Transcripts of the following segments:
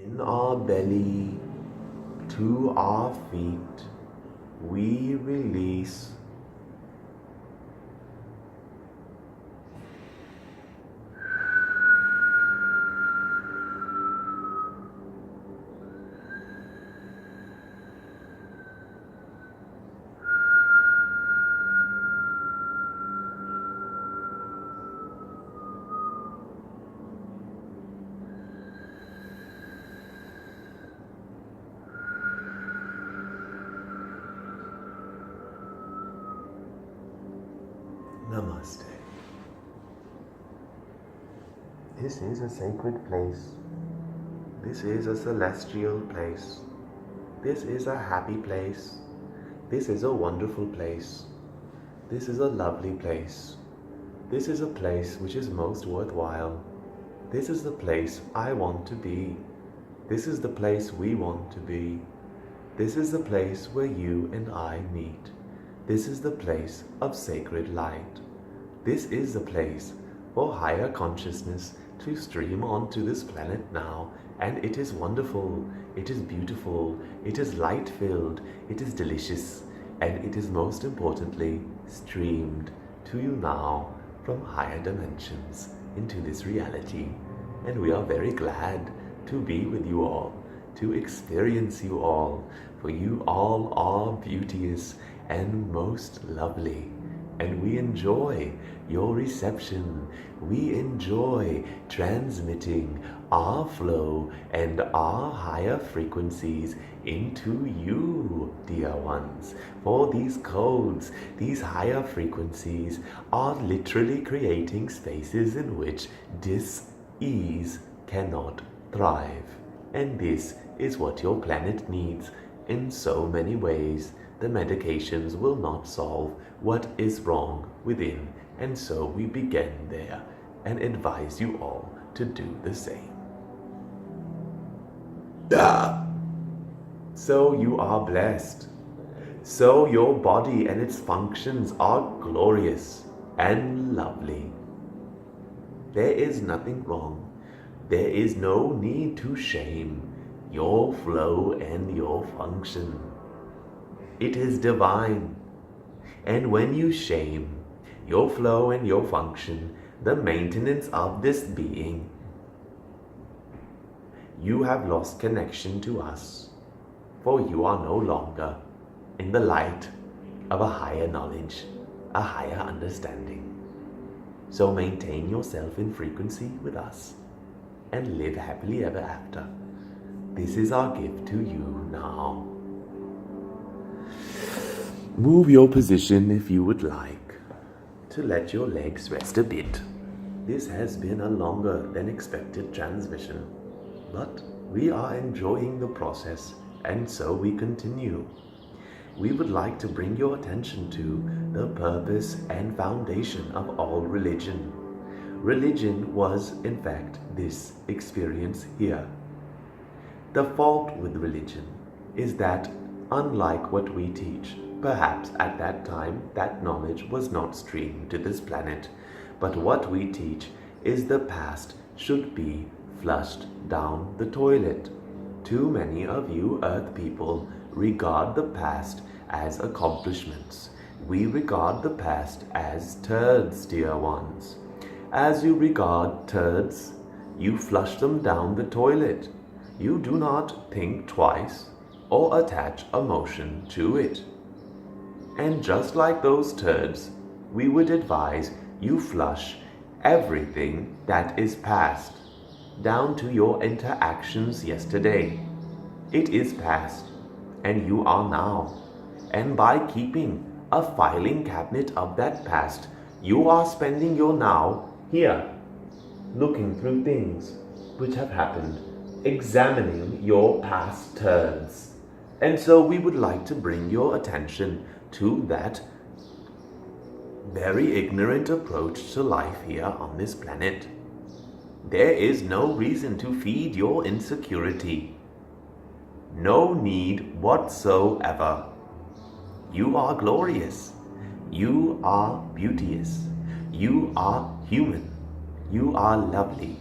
In our belly to our feet, we release Namaste. This is a sacred place. This is a celestial place. This is a happy place. This is a wonderful place. This is a lovely place. This is a place which is most worthwhile. This is the place I want to be. This is the place we want to be. This is the place where you and I meet. This is the place of sacred light. This is the place for higher consciousness to stream onto this planet now, and it is wonderful, it is beautiful, it is light-filled, it is delicious, and it is most importantly streamed to you now from higher dimensions into this reality. And we are very glad to be with you all, to experience you all, for you all are beauteous and most lovely, and we enjoy your reception. We enjoy transmitting our flow and our higher frequencies into you, dear ones. For these codes, these higher frequencies are literally creating spaces in which dis-ease cannot thrive. And this is what your planet needs in so many ways. The medications will not solve what is wrong within, and so we begin there and advise you all to do the same. So you are blessed. So your body and its functions are glorious and lovely. There is nothing wrong. There is no need to shame your flow and your function. It is divine. And when you shame your flow and your function, the maintenance of this being, you have lost connection to us, for you are no longer in the light of a higher knowledge, a higher understanding. So maintain yourself in frequency with us and live happily ever after. This is our gift to you now. Move your position if you would like to let your legs rest a bit. This has been a longer than expected transmission, but we are enjoying the process, and so we continue. We would like to bring your attention to the purpose and foundation of all religion. Religion was, in fact, this experience here. The fault with religion is that, unlike what we teach, perhaps at that time that knowledge was not streamed to this planet, but what we teach is the past should be flushed down the toilet. Too many of you Earth people regard the past as accomplishments. We regard the past as turds, dear ones. As you regard turds, you flush them down the toilet. You do not think twice or attach emotion to it. And just like those turds, we would advise you flush everything that is past, down to your interactions yesterday. It is past, and you are now. And by keeping a filing cabinet of that past, you are spending your now here, looking through things which have happened, examining your past turds. And so we would like to bring your attention to that very ignorant approach to life here on this planet. There is no reason to feed your insecurity. No need whatsoever. You are glorious. You are beauteous. You are human. You are lovely.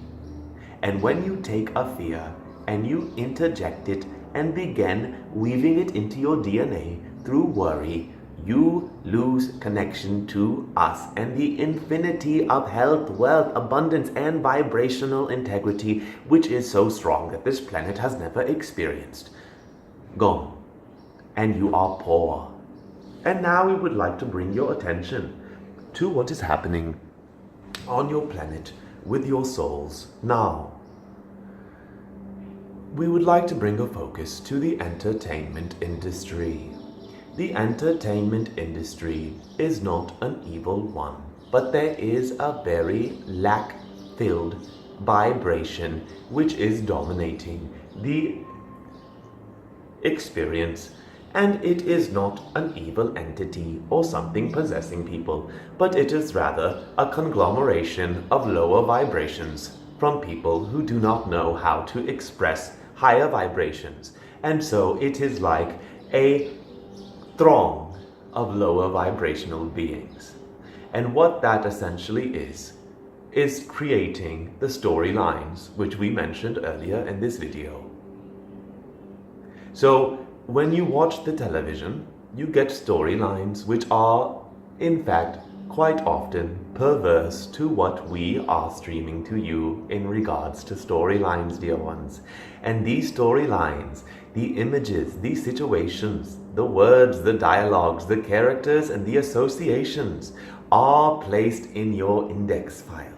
And when you take a fear and you interject it and begin weaving it into your DNA through worry, you lose connection to us and the infinity of health, wealth, abundance, and vibrational integrity, which is so strong that this planet has never experienced. Gone. And you are poor. And now we would like to bring your attention to what is happening on your planet with your souls now. We would like to bring a focus to the entertainment industry. The entertainment industry is not an evil one, but there is a very lack-filled vibration which is dominating the experience, and it is not an evil entity or something possessing people, but it is rather a conglomeration of lower vibrations from people who do not know how to express higher vibrations. And so it is like a throng of lower vibrational beings. And what that essentially is creating the storylines which we mentioned earlier in this video. So when you watch the television, you get storylines which are, in fact, quite often perverse to what we are streaming to you in regards to storylines, dear ones. And these storylines, the images, the situations, the words, the dialogues, the characters, and the associations are placed in your index file.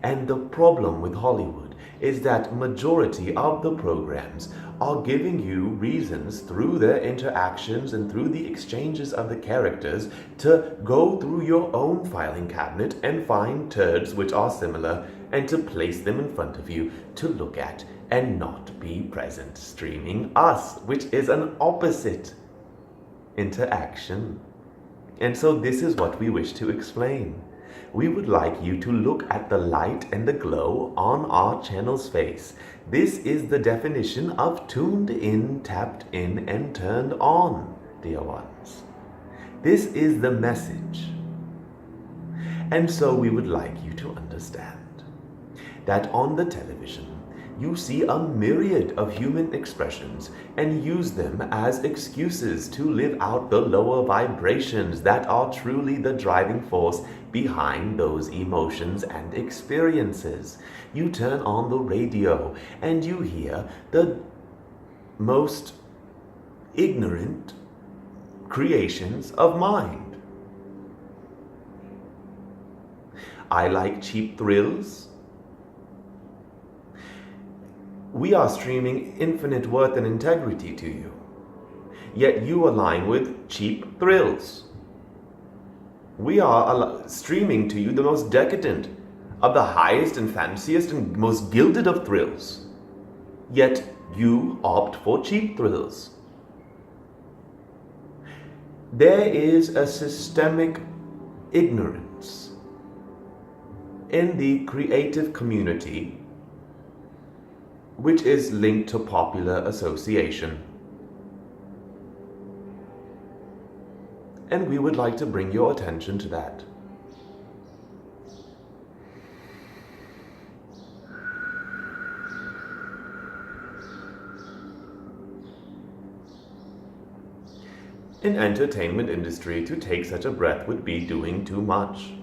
And the problem with Hollywood is that majority of the programs are giving you reasons through their interactions and through the exchanges of the characters to go through your own filing cabinet and find turds which are similar and to place them in front of you to look at and not be present streaming us, which is an opposite interaction. And so this is what we wish to explain. We would like you to look at the light and the glow on our channel's face. This is the definition of tuned in, tapped in, and turned on, dear ones. This is the message. And so we would like you to understand that on the television, you see a myriad of human expressions and use them as excuses to live out the lower vibrations that are truly the driving force behind those emotions and experiences. You turn on the radio and you hear the most ignorant creations of mind. I like cheap thrills. We are streaming infinite worth and integrity to you, yet you align with cheap thrills. We are streaming to you the most decadent of the highest and fanciest and most gilded of thrills, yet you opt for cheap thrills. There is a systemic ignorance in the creative community which is linked to popular association. And we would like to bring your attention to that. In entertainment industry, to take such a breath would be doing too much.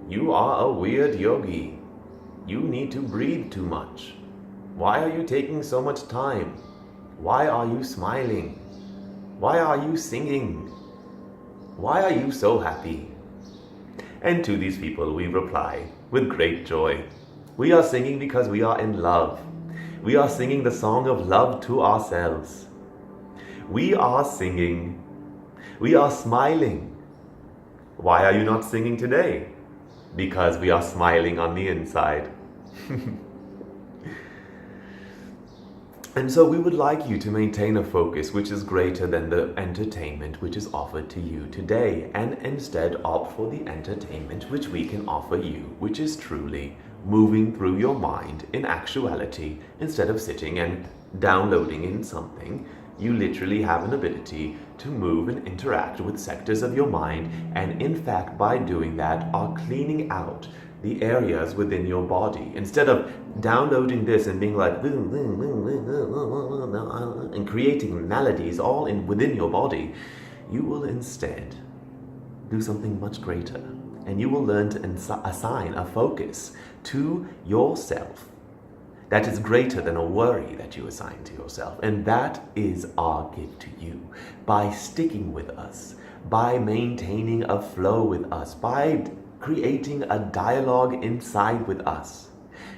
You are a weird yogi. You need to breathe too much. Why are you taking so much time? Why are you smiling? Why are you singing? Why are you so happy? And to these people we reply with great joy. We are singing because we are in love. We are singing the song of love to ourselves. We are singing. We are smiling. Why are you not singing today? Because we are smiling on the inside. And so we would like you to maintain a focus which is greater than the entertainment which is offered to you today, and instead opt for the entertainment which we can offer you, which is truly moving through your mind in actuality. Instead of sitting and downloading in something, you literally have an ability to move and interact with sectors of your mind, and in fact by doing that are cleaning out the areas within your body. Instead of downloading this and being like, and creating melodies all within your body, you will instead do something much greater. And you will learn to assign a focus to yourself that is greater than a worry that you assign to yourself. And that is our gift to you. By sticking with us, by maintaining a flow with us, by creating a dialogue inside with us,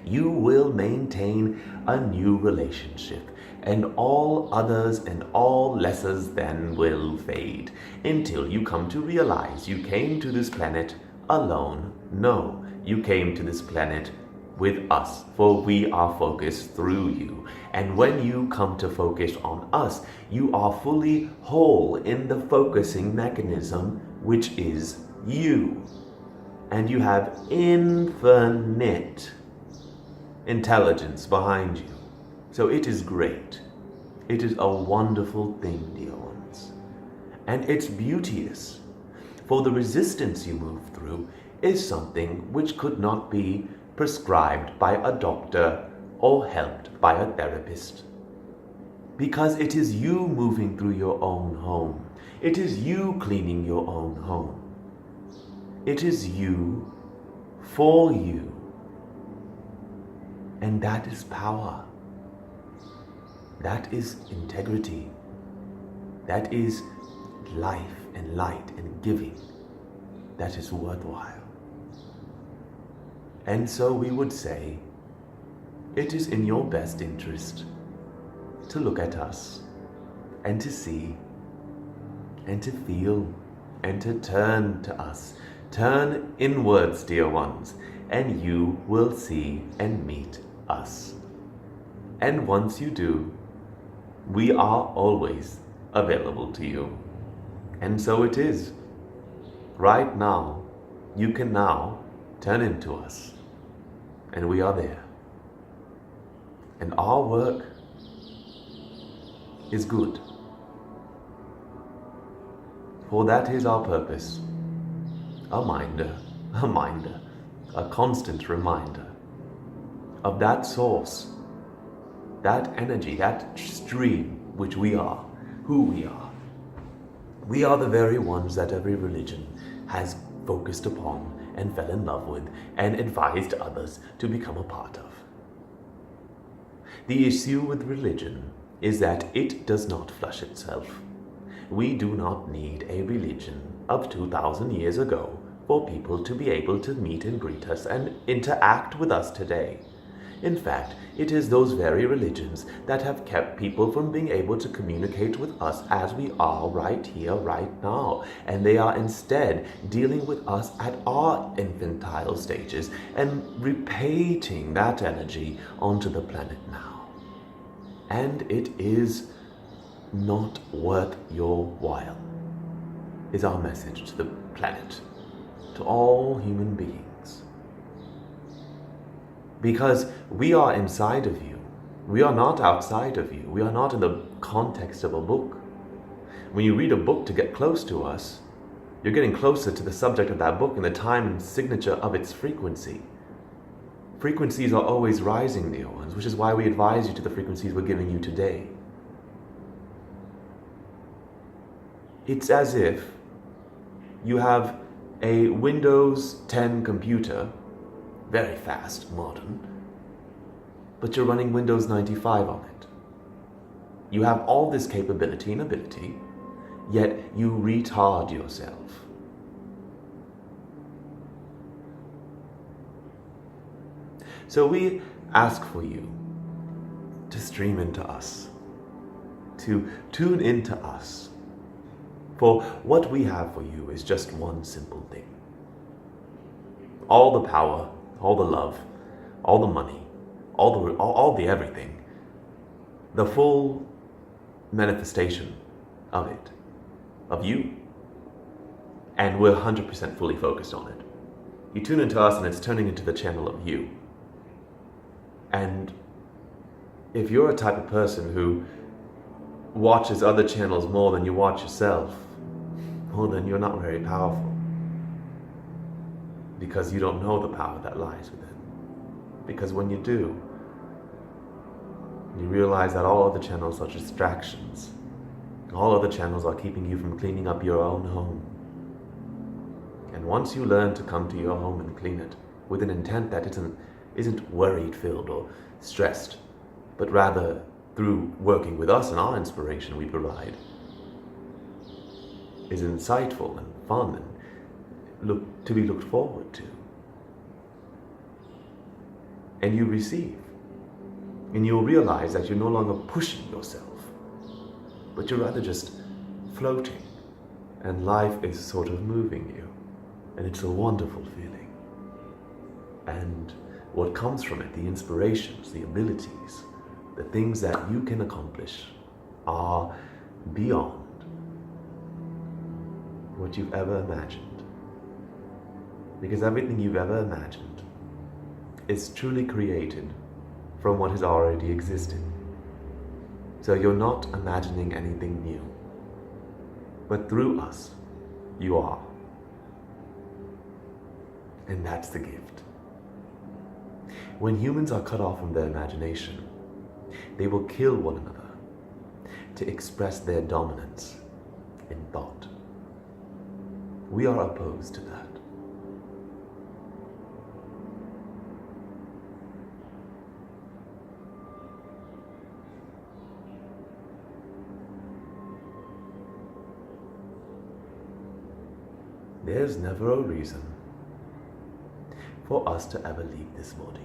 you will maintain a new relationship, and all others and all lessers then will fade until you come to realize you came to this planet alone. No, you came to this planet with us, for we are focused through you. And when you come to focus on us, you are fully whole in the focusing mechanism, which is you. And you have infinite intelligence behind you. So it is great. It is a wonderful thing, dear ones. And it's beauteous. For the resistance you move through is something which could not be prescribed by a doctor or helped by a therapist. Because it is you moving through your own home. It is you cleaning your own home. It is you for you. And that is power. That is integrity. That is life and light and giving. That is worthwhile. And so we would say, it is in your best interest to look at us and to see and to feel and to turn to us. Turn inwards, dear ones, and you will see and meet us. And once you do, we are always available to you. And so it is. Right now, you can now turn into us. And we are there. And our work is good. For that is our purpose. A minder, a constant reminder of that source, that energy, that stream which we are, who we are. We are the very ones that every religion has focused upon and fell in love with and advised others to become a part of. The issue with religion is that it does not flush itself. We do not need a religion of 2,000 years ago for people to be able to meet and greet us and interact with us today. In fact, it is those very religions that have kept people from being able to communicate with us as we are right here, right now. And they are instead dealing with us at our infantile stages and repatriating that energy onto the planet now. And it is not worth your while, is our message to the planet, to all human beings. Because we are inside of you. We are not outside of you. We are not in the context of a book. When you read a book to get close to us, you're getting closer to the subject of that book and the time and signature of its frequency. Frequencies are always rising, dear ones, which is why we advise you to the frequencies we're giving you today. It's as if you have a Windows 10 computer, very fast, modern, but you're running Windows 95 on it. You have all this capability and ability, yet you retard yourself. So we ask for you to stream into us, to tune into us, for what we have for you is just one simple thing. All the power, all the love, all the money, all the everything, the full manifestation of it, of you. And we're 100% fully focused on it. You tune into us and it's turning into the channel of you. And if you're a type of person who watches other channels more than you watch yourself, well, then you're not very powerful. because you don't know the power that lies within. Because when you do, you realize that all other channels are distractions. All other channels are keeping you from cleaning up your own home. And once you learn to come to your home and clean it with an intent that isn't worried-filled or stressed, but rather through working with us and our inspiration we provide, is insightful and fun and to be looked forward to. And you receive. And you'll realize that you're no longer pushing yourself, but you're rather just floating. And life is sort of moving you. And it's a wonderful feeling. And what comes from it, the inspirations, the abilities, the things that you can accomplish are beyond what you've ever imagined. Because everything you've ever imagined is truly created from what has already existed. So you're not imagining anything new, but through us, you are. And that's the gift. When humans are cut off from their imagination, they will kill one another to express their dominance in thought. We are opposed to that. There's never a reason for us to ever leave this body.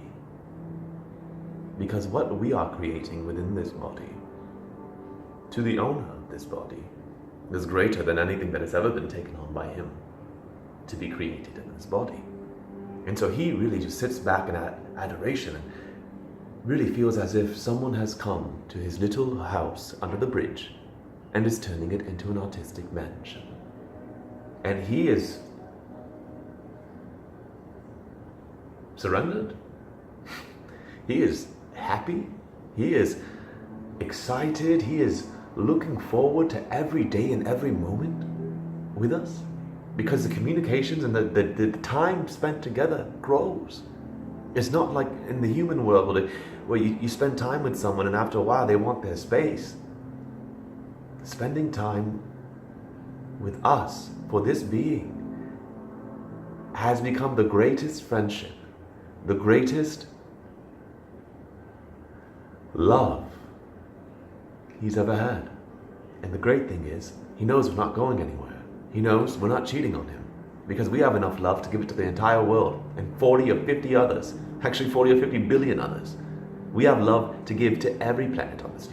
Because what we are creating within this body, to the owner of this body, is greater than anything that has ever been taken on by him to be created in this body. And so he really just sits back in adoration and really feels as if someone has come to his little house under the bridge and is turning it into an artistic mansion. And he is surrendered. He is happy. He is excited. He is looking forward to every day and every moment with us, because the communications and the time spent together grows. It's not like in the human world where you spend time with someone and after a while they want their space. Spending time with us, for this being, has become the greatest friendship, the greatest love he's ever had. And the great thing is, he knows we're not going anywhere. He knows we're not cheating on him, because we have enough love to give it to the entire world and 40 or 50 others, actually 40 or 50 billion others. We have love to give to every planet on this